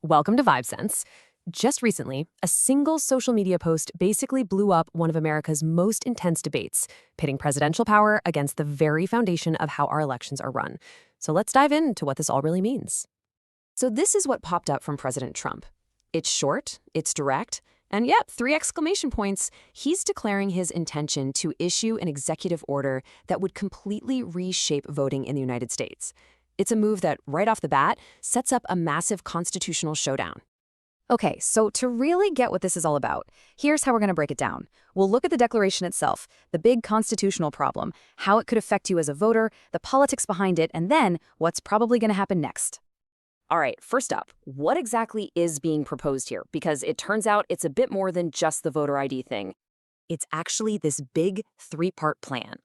Welcome to VibeSense. Just recently, a single social media post basically blew up one of America's most intense debates, pitting presidential power against the very foundation of how our elections are run. So let's dive into what this all really means. So this is what popped up from President Trump. It's short, it's direct, and yep, 3 exclamation points. He's declaring his intention to issue an executive order that would completely reshape voting in the United States. It's a move that, right off the bat, sets up a massive constitutional showdown. Okay, so to really get what this is all about, here's how we're going to break it down. We'll look at the declaration itself, the big constitutional problem, how it could affect you as a voter, the politics behind it, and then what's probably going to happen next. All right, first up, what exactly is being proposed here? Because it turns out it's a bit more than just the voter ID thing. It's actually this big 3-part plan.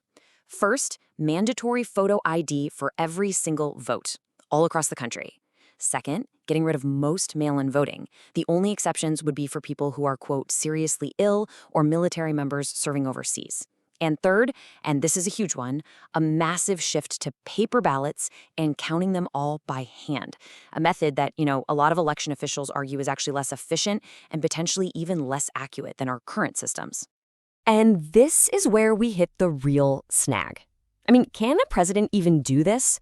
First, mandatory photo ID for every single vote, all across the country. Second, getting rid of most mail-in voting. The only exceptions would be for people who are, quote, seriously ill or military members serving overseas. And third, and this is a huge one, a massive shift to paper ballots and counting them all by hand. A method that, a lot of election officials argue is actually less efficient and potentially even less accurate than our current systems. And this is where we hit the real snag. I mean, can a president even do this?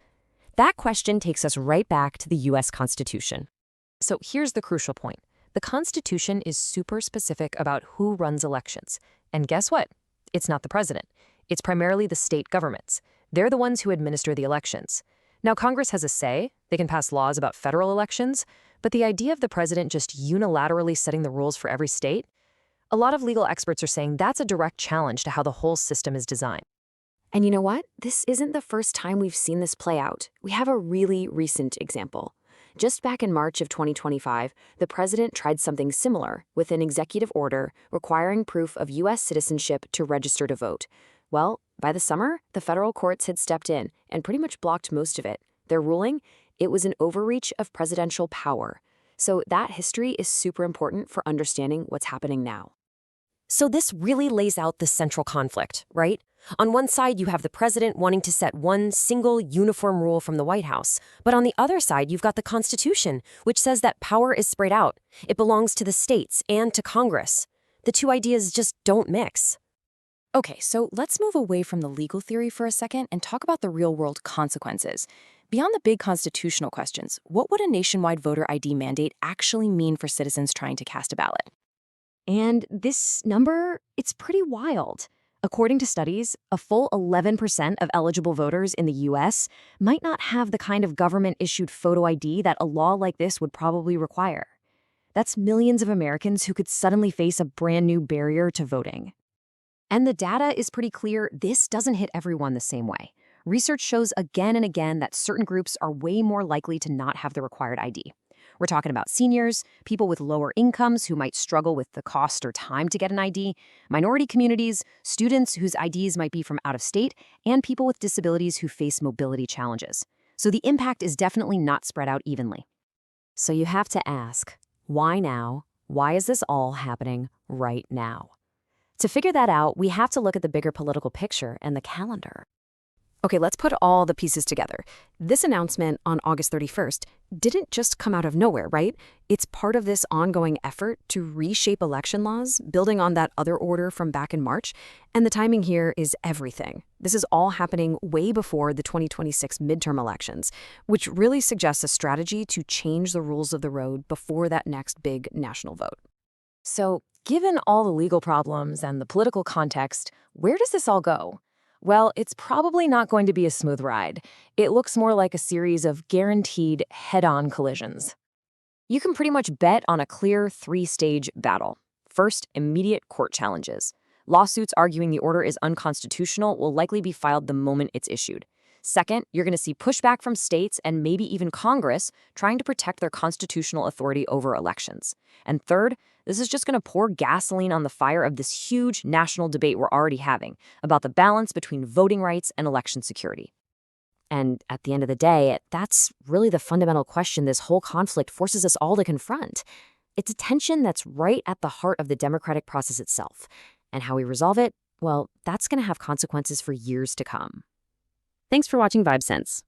That question takes us right back to the U.S. Constitution. So here's the crucial point. The Constitution is super specific about who runs elections. And guess what? It's not the president. It's primarily the state governments. They're the ones who administer the elections. Now, Congress has a say. They can pass laws about federal elections. But the idea of the president just unilaterally setting the rules for every state? A lot of legal experts are saying that's a direct challenge to how the whole system is designed. And you know what? This isn't the first time we've seen this play out. We have a really recent example. Just back in March of 2025, the president tried something similar with an executive order requiring proof of U.S. citizenship to register to vote. Well, by the summer, the federal courts had stepped in and pretty much blocked most of it. Their ruling? It was an overreach of presidential power. So that history is super important for understanding what's happening now. So this really lays out the central conflict, right? On one side, you have the president wanting to set one single uniform rule from the White House. But on the other side, you've got the Constitution, which says that power is spread out. It belongs to the states and to Congress. The two ideas just don't mix. Okay, so let's move away from the legal theory for a second and talk about the real-world consequences. Beyond the big constitutional questions, what would a nationwide voter ID mandate actually mean for citizens trying to cast a ballot? And this number, it's pretty wild. According to studies, a full 11% of eligible voters in the U.S. might not have the kind of government-issued photo ID that a law like this would probably require. That's millions of Americans who could suddenly face a brand new barrier to voting. And the data is pretty clear. This doesn't hit everyone the same way. Research shows again and again that certain groups are way more likely to not have the required ID. We're talking about seniors, people with lower incomes who might struggle with the cost or time to get an ID, minority communities, students whose IDs might be from out of state, and people with disabilities who face mobility challenges. So the impact is definitely not spread out evenly. So you have to ask, why now? Why is this all happening right now? To figure that out, we have to look at the bigger political picture and the calendar. Okay, let's put all the pieces together. This announcement on August 31st didn't just come out of nowhere, right? It's part of this ongoing effort to reshape election laws, building on that other order from back in March. And the timing here is everything. This is all happening way before the 2026 midterm elections, which really suggests a strategy to change the rules of the road before that next big national vote. So, given all the legal problems and the political context, where does this all go? Well, it's probably not going to be a smooth ride. It looks more like a series of guaranteed head-on collisions. You can pretty much bet on a clear 3-stage battle. First, immediate court challenges. Lawsuits arguing the order is unconstitutional will likely be filed the moment it's issued. Second, you're going to see pushback from states and maybe even Congress trying to protect their constitutional authority over elections. And third, this is just going to pour gasoline on the fire of this huge national debate we're already having about the balance between voting rights and election security. And at the end of the day, that's really the fundamental question this whole conflict forces us all to confront. It's a tension that's right at the heart of the democratic process itself. And how we resolve it, well, that's going to have consequences for years to come. Thanks for watching VibeSense.